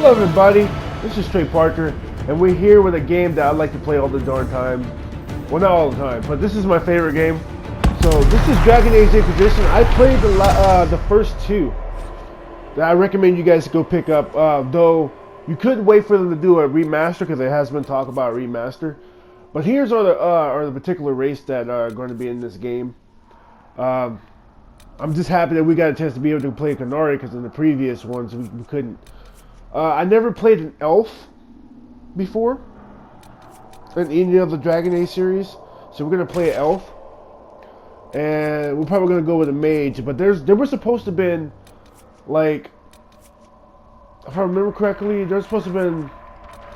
Hello everybody, this is Straight Parker, and we're here with a game that I like to play all the darn time. Well, not all the time, but this is my favorite game. So this is Dragon Age Inquisition. I played the first two that I recommend you guys go pick up, though you could wait for them to do a remaster because there has been talk about a remaster. But here's are the particular race that are going to be in this game. I'm just happy that we got a chance to be able to play Canary because in the previous ones we couldn't. I never played an elf before in any of the Dragon Age series, so we're gonna play an elf, and we're probably gonna go with a mage. But there was supposed to have been, like, if I remember correctly, there's supposed to have been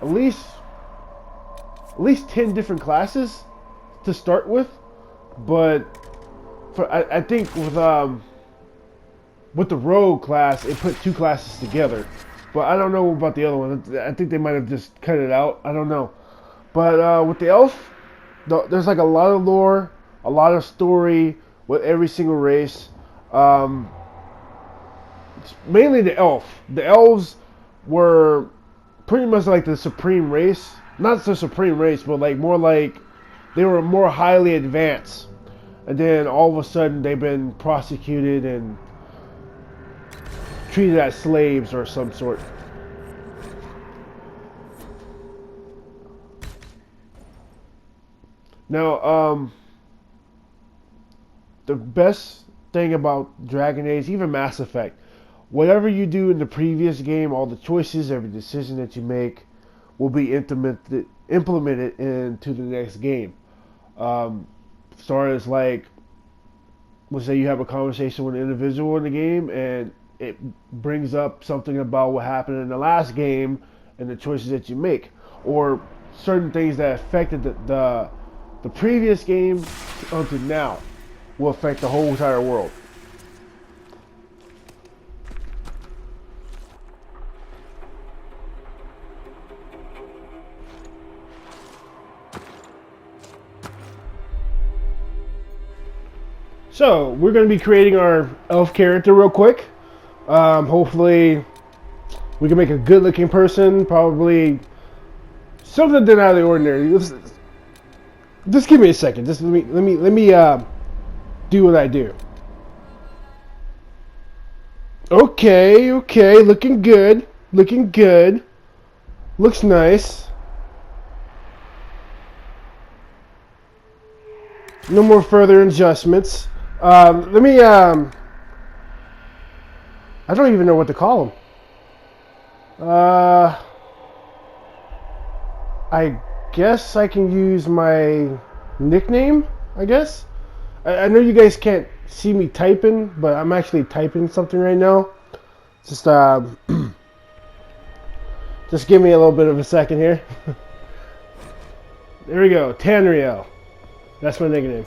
at least 10 different classes to start with, but I think with the rogue class, it put two classes together. But I don't know about the other one. I think they might have just cut it out. I don't know. But with the elf, there's like a lot of lore, a lot of story with every single race. It's mainly the elf. The elves were pretty much like the supreme race. Not the supreme race, but like more like they were more highly advanced. And then all of a sudden they've been prosecuted and treated as slaves or some sort. Now, the best thing about Dragon Age, even Mass Effect, whatever you do in the previous game, all the choices, every decision that you make will be implemented into the next game. As far as like, let's say you have a conversation with an individual in the game and it brings up something about what happened in the last game and the choices that you make, or certain things that affected the previous game until now will affect the whole entire world. So we're going to be creating our elf character real quick. Hopefully we can make a good looking person, probably something out of the ordinary. Just give me a second. Just let me do what I do. Okay, looking good. Looks nice. No more further adjustments. I don't even know what to call him. I guess I can use my nickname, I guess. I know you guys can't see me typing, but I'm actually typing something right now. Just just give me a little bit of a second here. There we go, Tanriel. That's my nickname.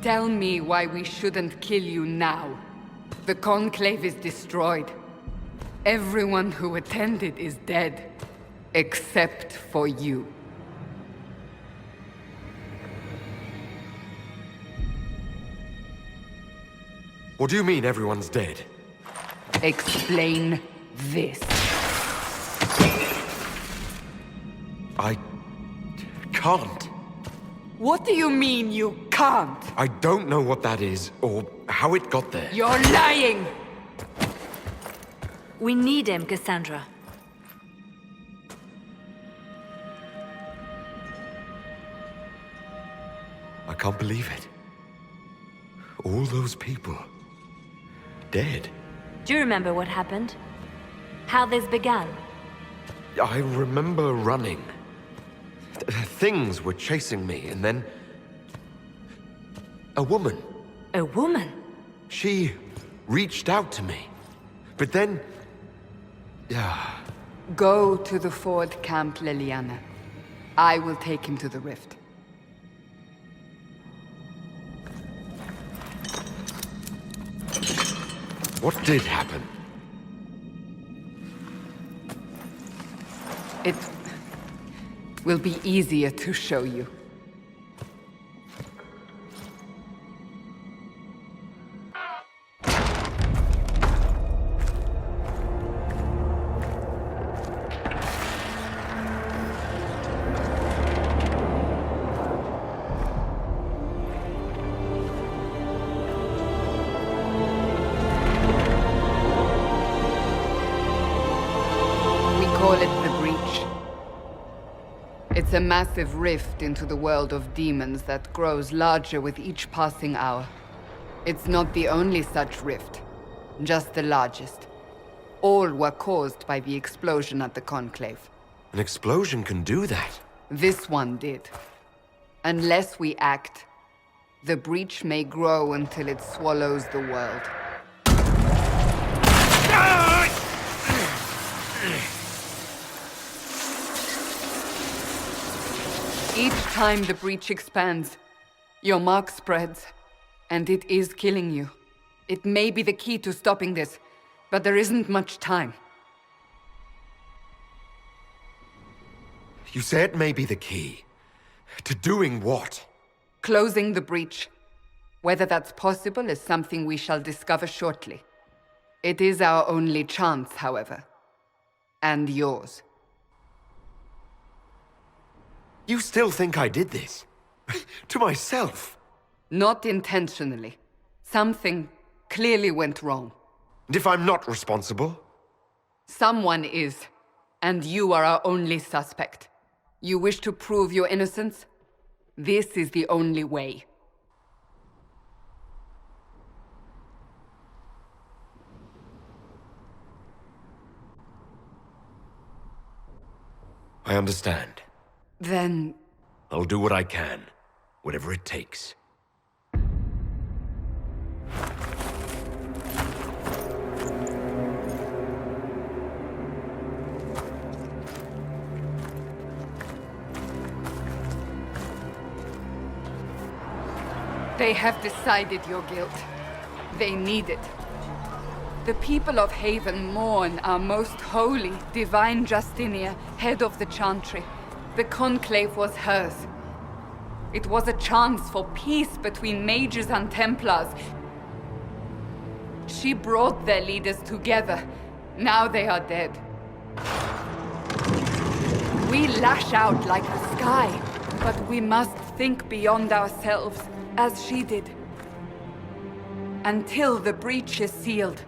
Tell me why we shouldn't kill you now. The Conclave is destroyed. Everyone who attended is dead. Except for you. What do you mean everyone's dead? Explain this. I can't. What do you mean you can't? I don't know what that is, or how it got there. You're lying! We need him, Cassandra. I can't believe it. All those people... dead. Do you remember what happened? How this began? I remember running. Things were chasing me, and then... a woman. A woman? She reached out to me. But then... Go to the Ford Camp, Liliana. I will take him to the rift. What did happen? It will be easier to show you. Call it the Breach. It's a massive rift into the world of demons that grows larger with each passing hour. It's not the only such rift, just the largest. All were caused by the explosion at the Conclave. An explosion can do that? This one did. Unless we act, the Breach may grow until it swallows the world. Each time the Breach expands, your mark spreads, and it is killing you. It may be the key to stopping this, but there isn't much time. You say it may be the key. To doing what? Closing the Breach. Whether that's possible is something we shall discover shortly. It is our only chance, however. And yours. You still think I did this? To myself? Not intentionally. Something clearly went wrong. And if I'm not responsible? Someone is, and you are our only suspect. You wish to prove your innocence? This is the only way. I understand. Then... I'll do what I can, whatever it takes. They have decided your guilt. They need it. The people of Haven mourn our most holy, divine Justinia, head of the Chantry. The Conclave was hers. It was a chance for peace between mages and Templars. She brought their leaders together. Now they are dead. We lash out like the sky, but we must think beyond ourselves, as she did. Until the breach is sealed.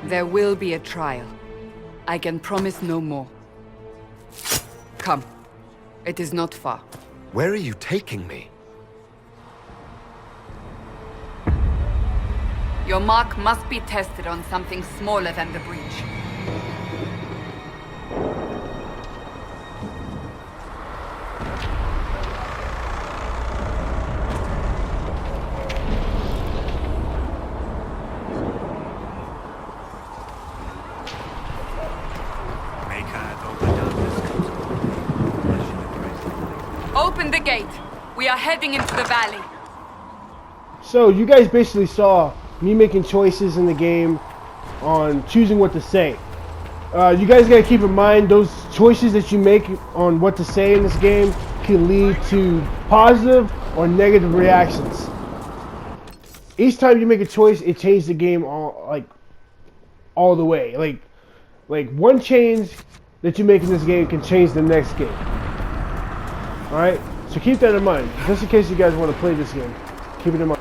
There will be a trial. I can promise no more. Come. It is not far. Where are you taking me? Your mark must be tested on something smaller than the breach. Maker of the gate. We are heading into the valley. So you guys basically saw me making choices in the game on choosing what to say. You guys gotta keep in mind those choices that you make on what to say in this game can lead to positive or negative reactions. Each time you make a choice, it changes the game all the way. Like one change that you make in this game can change the next game. Alright? So keep that in mind. Just in case you guys want to play this game. Keep it in mind.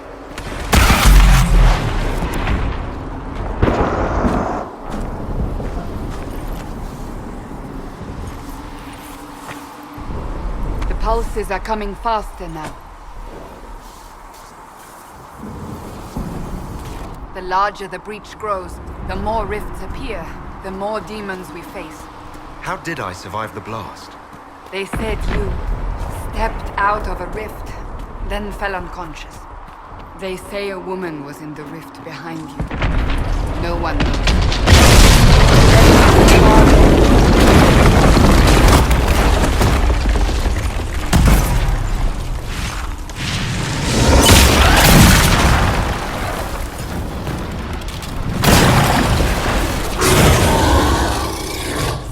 The pulses are coming faster now. The larger the breach grows, the more rifts appear, the more demons we face. How did I survive the blast? They said you stepped out of a rift, then fell unconscious. They say a woman was in the rift behind you. No one knows.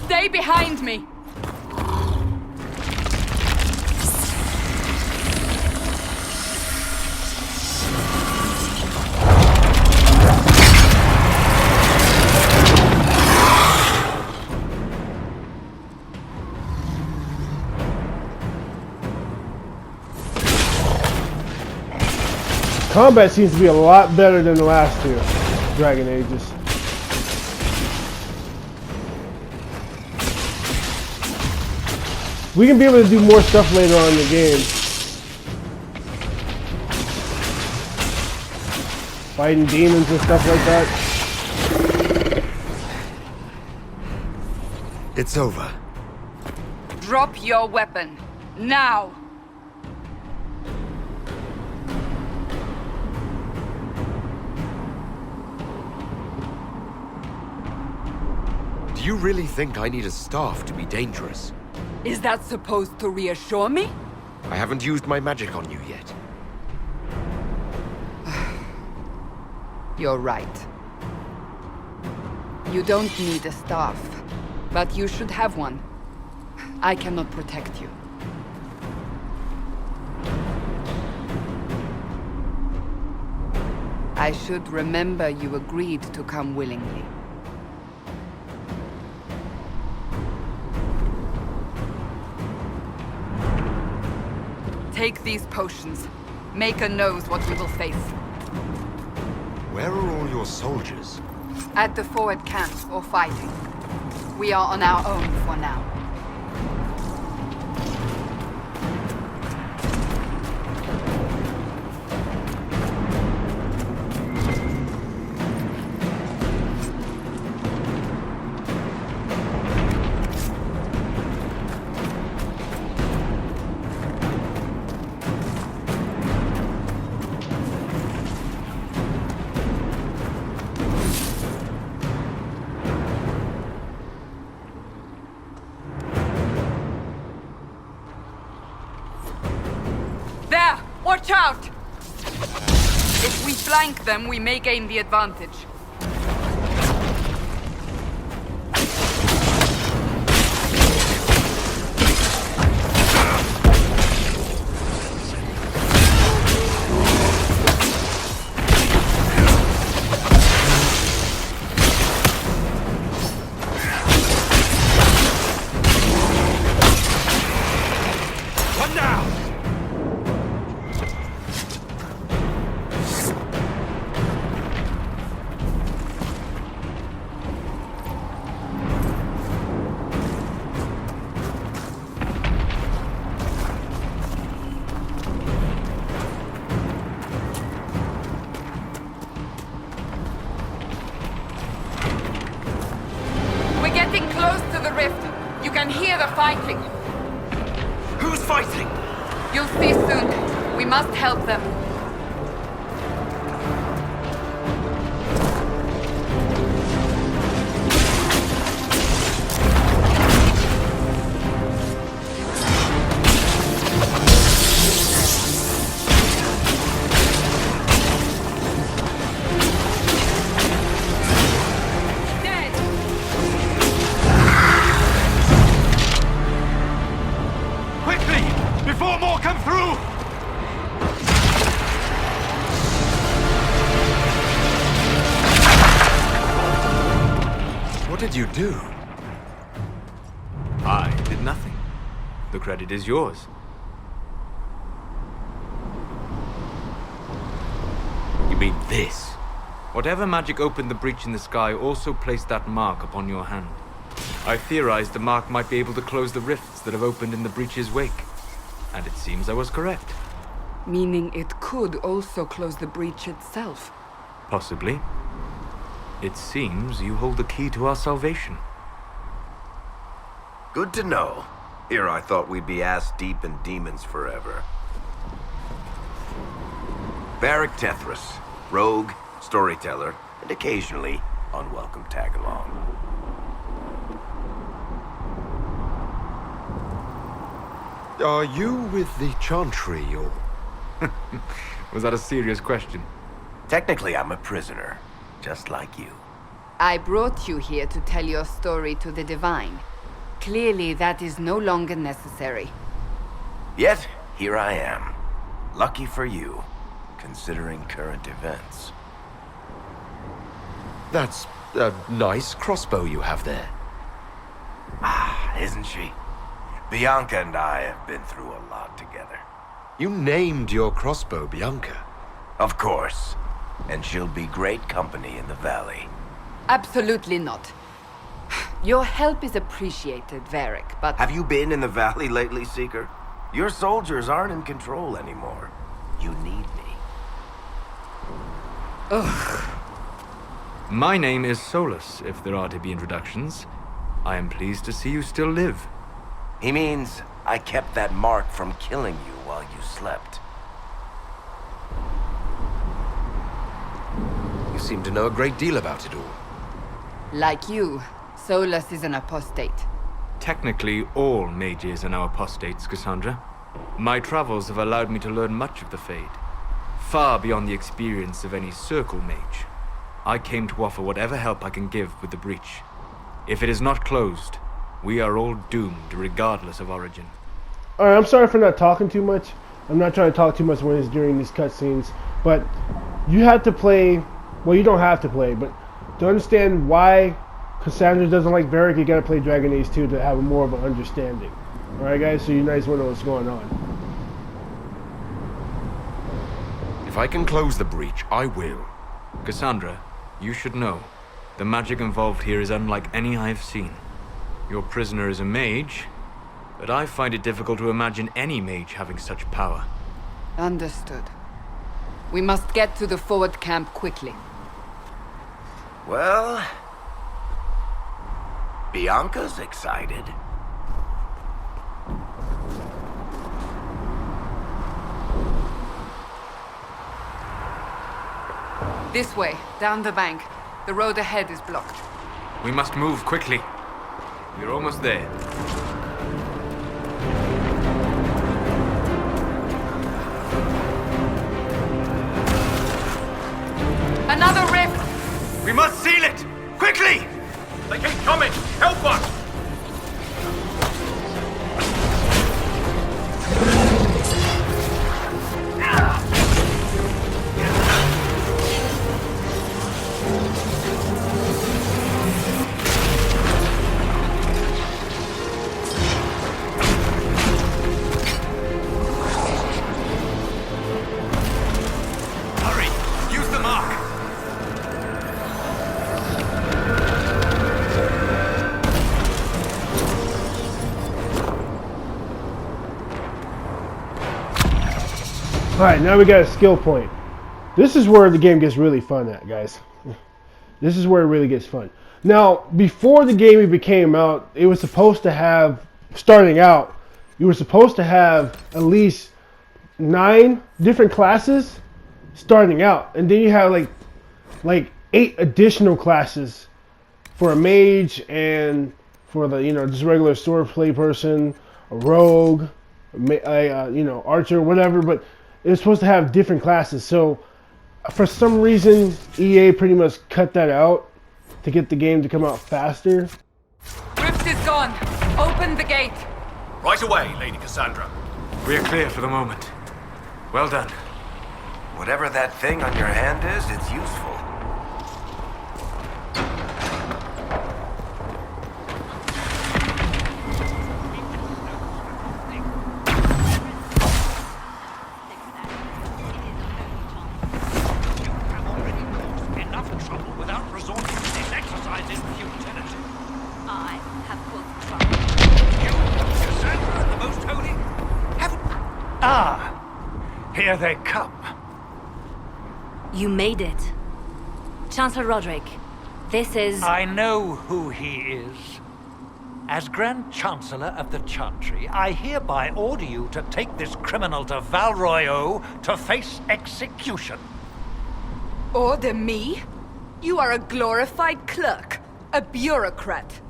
Stay behind me! Combat seems to be a lot better than the last two Dragon Ages. We can be able to do more stuff later on in the game. Fighting demons and stuff like that. It's over. Drop your weapon. Now! Do you really think I need a staff to be dangerous? Is that supposed to reassure me? I haven't used my magic on you yet. You're right. You don't need a staff, but you should have one. I cannot protect you. I should remember you agreed to come willingly. Take these potions. Maker knows what we will face. Where are all your soldiers? At the forward camp or fighting. We are on our own for now. There! Watch out! If we flank them, we may gain the advantage. Come now! We're getting close to the rift. You can hear the fighting. Who's fighting? You'll see soon. We must help them. did you do? I did nothing. The credit is yours. You mean this? Whatever magic opened the breach in the sky also placed that mark upon your hand. I theorized the mark might be able to close the rifts that have opened in the breach's wake. And it seems I was correct. Meaning it could also close the breach itself. Possibly. It seems you hold the key to our salvation. Good to know. Here I thought we'd be ass-deep in demons forever. Varric Tethras, rogue, storyteller, and occasionally unwelcome tag-along. Are you with the Chantry, or... Was that a serious question? Technically, I'm a prisoner, just like you. I brought you here to tell your story to the Divine. Clearly, that is no longer necessary. Yet, here I am. Lucky for you, considering current events. That's a nice crossbow you have there. Ah, isn't she? Bianca and I have been through a lot together. You named your crossbow Bianca. Of course. And she'll be great company in the valley. Absolutely not. Your help is appreciated, Varric, but... Have you been in the valley lately, Seeker? Your soldiers aren't in control anymore. You need me. Ugh. My name is Solus, if there are to be introductions. I am pleased to see you still live. He means I kept that mark from killing you while you slept. You seem to know a great deal about it all. Like you, Solus is an apostate. Technically, all mages are now apostates, Cassandra. My travels have allowed me to learn much of the Fade, far beyond the experience of any circle mage. I came to offer whatever help I can give with the breach. If it is not closed, we are all doomed, regardless of origin. Alright, I'm sorry for not talking too much. I'm not trying to talk too much when it's during these cutscenes, but you have to play, well, you don't have to play, but to understand why Cassandra doesn't like Varric, you gotta play Dragon Age 2 to have more of an understanding. Alright guys, so you guys wanna know what's going on. If I can close the breach, I will. Cassandra, you should know. The magic involved here is unlike any I have seen. Your prisoner is a mage, but I find it difficult to imagine any mage having such power. Understood. We must get to the forward camp quickly. Well... Bianca's excited. This way, down the bank. The road ahead is blocked. We must move quickly. We're almost there. Another rift! We must seal it! Quickly! They keep coming! Help us! Hurry! Use the mark! Alright, now we got a skill point. This is where the game gets really fun at, guys. This is where it really gets fun. Now, before the game even came out, it was supposed to have, starting out, you were supposed to have at least 9 different classes starting out. And then you have like 8 additional classes for a mage and for the, just regular swordplay person, a rogue, archer, whatever, but it was supposed to have different classes. So for some reason, EA pretty much cut that out to get the game to come out faster. Rift is gone. Open the gate. Right away, Lady Cassandra. We are clear for the moment. Well done. Whatever that thing on your hand is, it's useful. Here they come. You made it. Chancellor Roderick, this is... I know who he is. As Grand Chancellor of the Chantry, I hereby order you to take this criminal to Val Royeaux to face execution. Order me? You are a glorified clerk, a bureaucrat.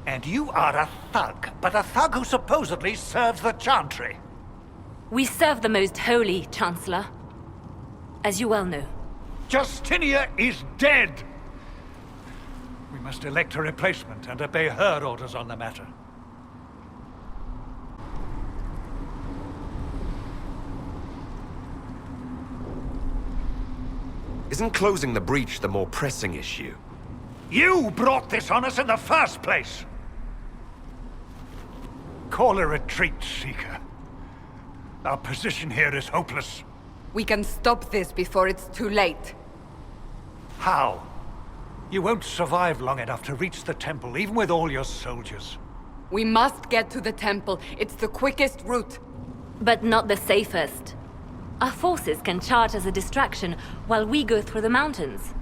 And you are a thug, but a thug who supposedly serves the Chantry. We serve the most holy, Chancellor. As you well know. Justinia is dead! We must elect a replacement and obey her orders on the matter. Isn't closing the breach the more pressing issue? You brought this on us in the first place! Call a retreat, Seeker. Our position here is hopeless. We can stop this before it's too late. How? You won't survive long enough to reach the temple, even with all your soldiers. We must get to the temple. It's the quickest route. But not the safest. Our forces can charge as a distraction while we go through the mountains.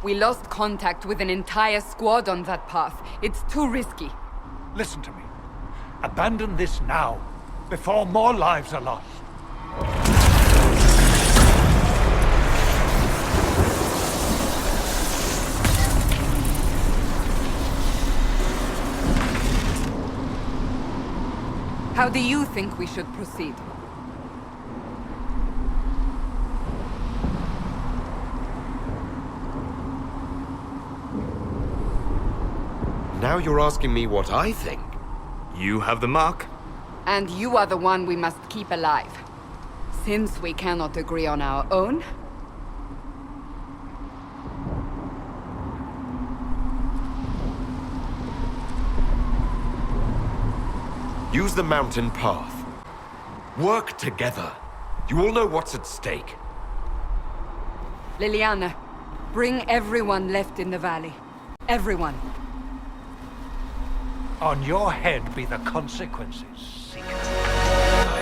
We lost contact with an entire squad on that path. It's too risky. Listen to me. Abandon this now, before more lives are lost. How do you think we should proceed? Now you're asking me what I think. You have the mark. And you are the one we must keep alive. Since we cannot agree on our own, Use the mountain path. Work together. You all know what's at stake. Liliana, bring everyone left in the valley. Everyone. On your head be the consequences, Seeker.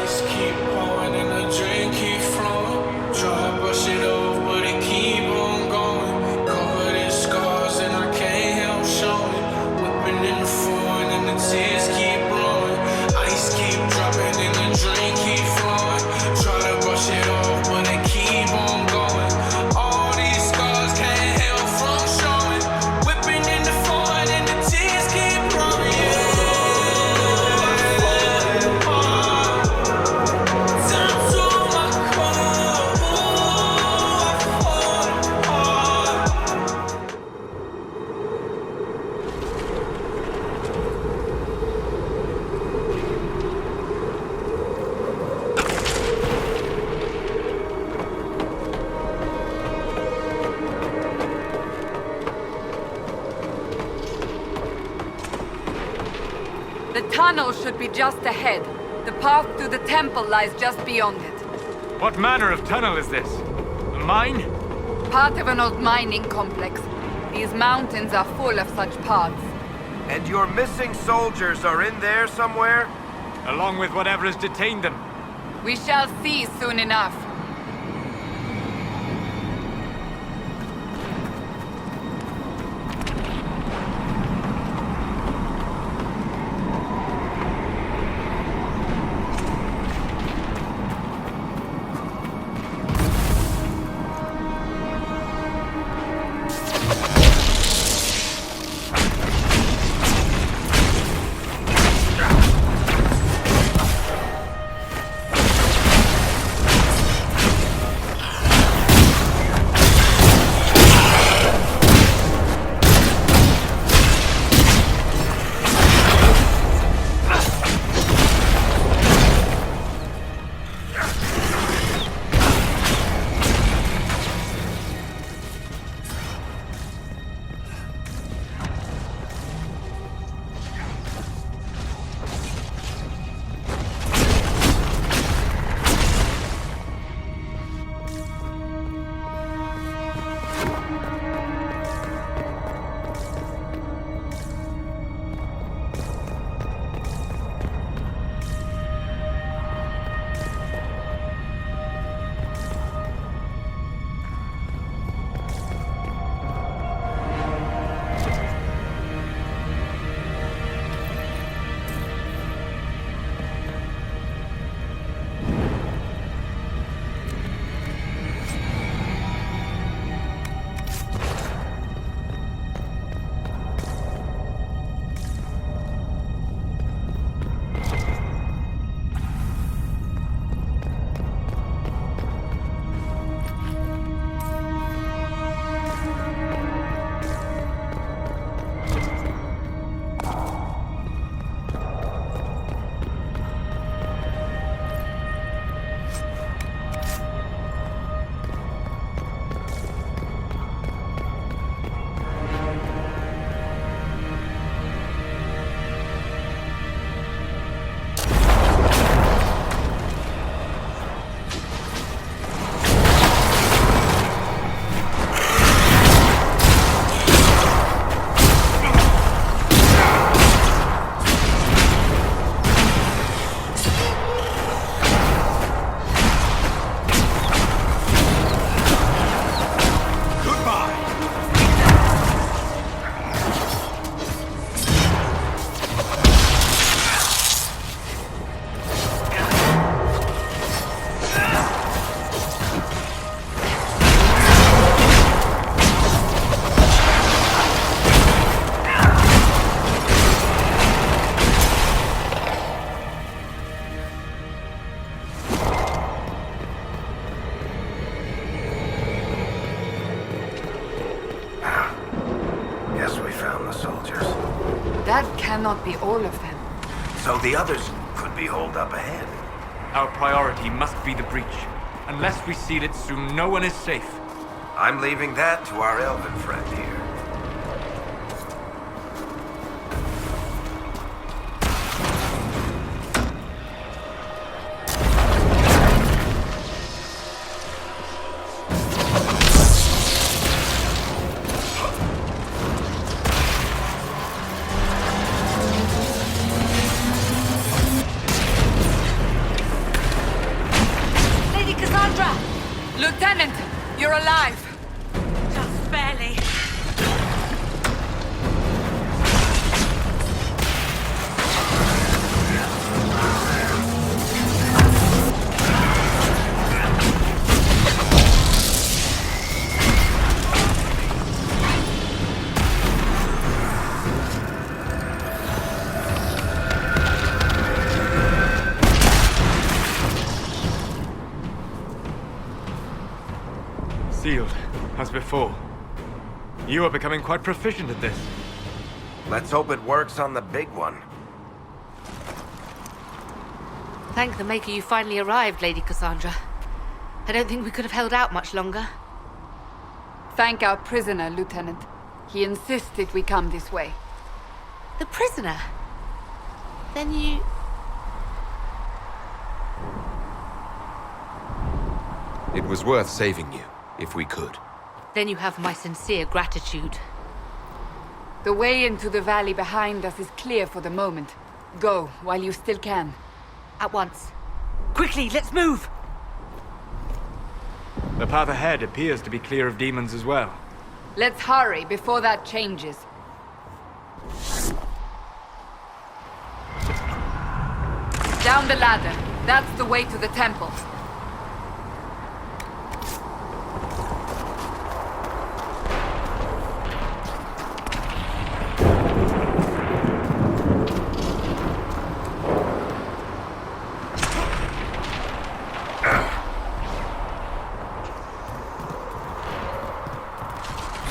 Ice keep pouring and the drink keep flowing. Try to brush it off, but it keep on going. Covered in scars and I can't help showing. Whipping in the front and the tears keep blowing. Ice keep dropping and the drink keep flowing. Try to brush it off, but it keep on going. All these scars can't help from showing. Whipping in the front and the tears keep blowing. The tunnel should be just ahead. The path to the temple lies just beyond it. What manner of tunnel is this? A mine? Part of an old mining complex. These mountains are full of such paths. And your missing soldiers are in there somewhere? Along with whatever has detained them. We shall see soon enough. That cannot be all of them. So the others could be holed up ahead. Our priority must be the breach. Unless we seal it soon, no one is safe. I'm leaving that to our elven friend here. Lady Cassandra! Lieutenant, you're alive. Just barely. Sealed, as before. You are becoming quite proficient at this. Let's hope it works on the big one. Thank the Maker you finally arrived, Lady Cassandra. I don't think we could have held out much longer. Thank our prisoner, Lieutenant. He insisted we come this way. The prisoner? Then you... It was worth saving you, if we could. Then you have my sincere gratitude. The way into the valley behind us is clear for the moment. Go, while you still can. At once. Quickly, let's move! The path ahead appears to be clear of demons as well. Let's hurry before that changes. Down the ladder. That's the way to the temple.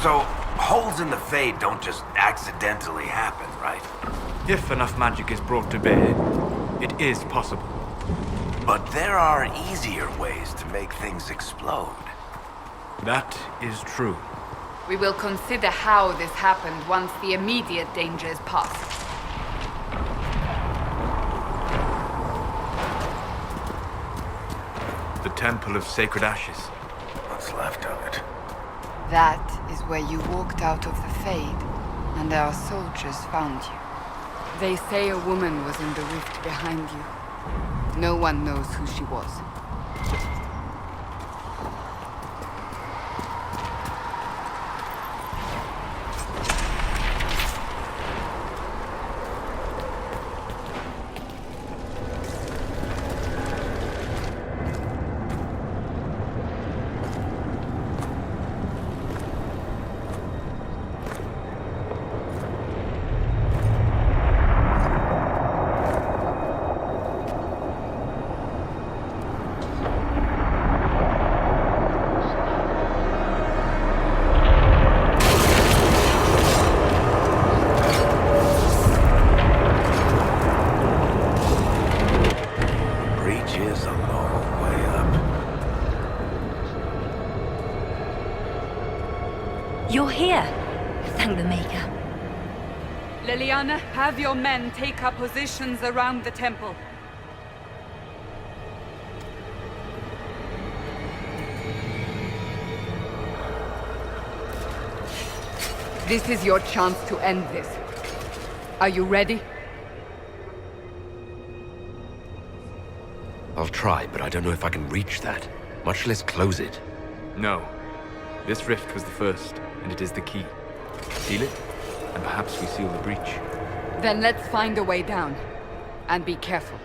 So, holes in the Fade don't just accidentally happen, right? If enough magic is brought to bear, it is possible. But there are easier ways to make things explode. That is true. We will consider how this happened once the immediate danger is past. The Temple of Sacred Ashes. What's left of it? That is where you walked out of the Fade, and our soldiers found you. They say a woman was in the rift behind you. No one knows who she was. You're here. Thank the Maker. Liliana, have your men take up positions around the temple. This is your chance to end this. Are you ready? I'll try, but I don't know if I can reach that, much less close it. No. This rift was the first, and it is the key. Seal it, and perhaps we seal the breach. Then let's find a way down. And be careful.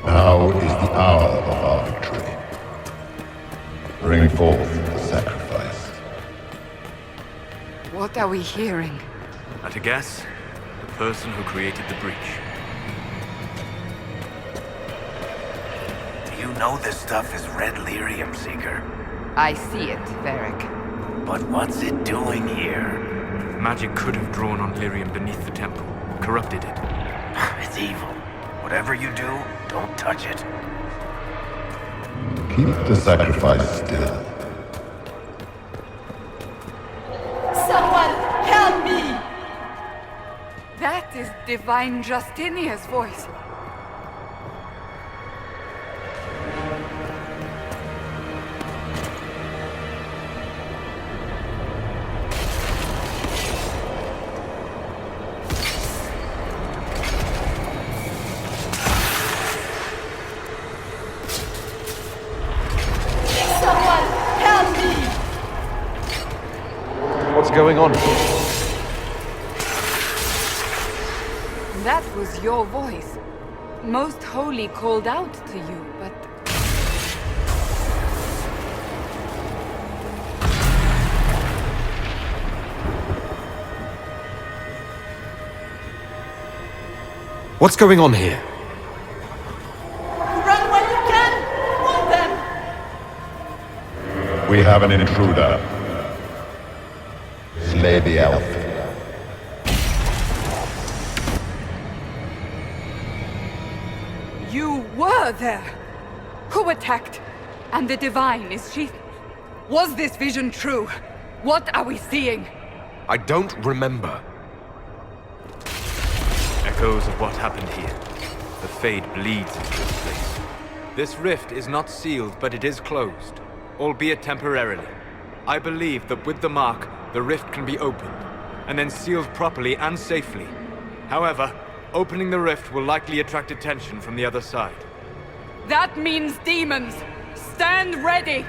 Now is the hour of our victory. Bring forth the sacrifice. What are we hearing? At a guess, the person who created the breach. You know this stuff is red lyrium, Seeker. I see it, Varric. But what's it doing here? Magic could have drawn on lyrium beneath the temple, corrupted it. It's evil. Whatever you do, don't touch it. Keep the sacrifice still. Someone help me! That is Divine Justinia's voice. What's going on? That was your voice. Most Holy called out to you, but... What's going on here? Run while you can! Want them! We have an intruder. Slay the elf. You were there! Who attacked? And the Divine, is she... Was this vision true? What are we seeing? I don't remember. Echoes of what happened here. The Fade bleeds into this place. This rift is not sealed, but it is closed, albeit temporarily. I believe that with the mark, the rift can be opened, and then sealed properly and safely. However, opening the rift will likely attract attention from the other side. That means demons! Stand ready!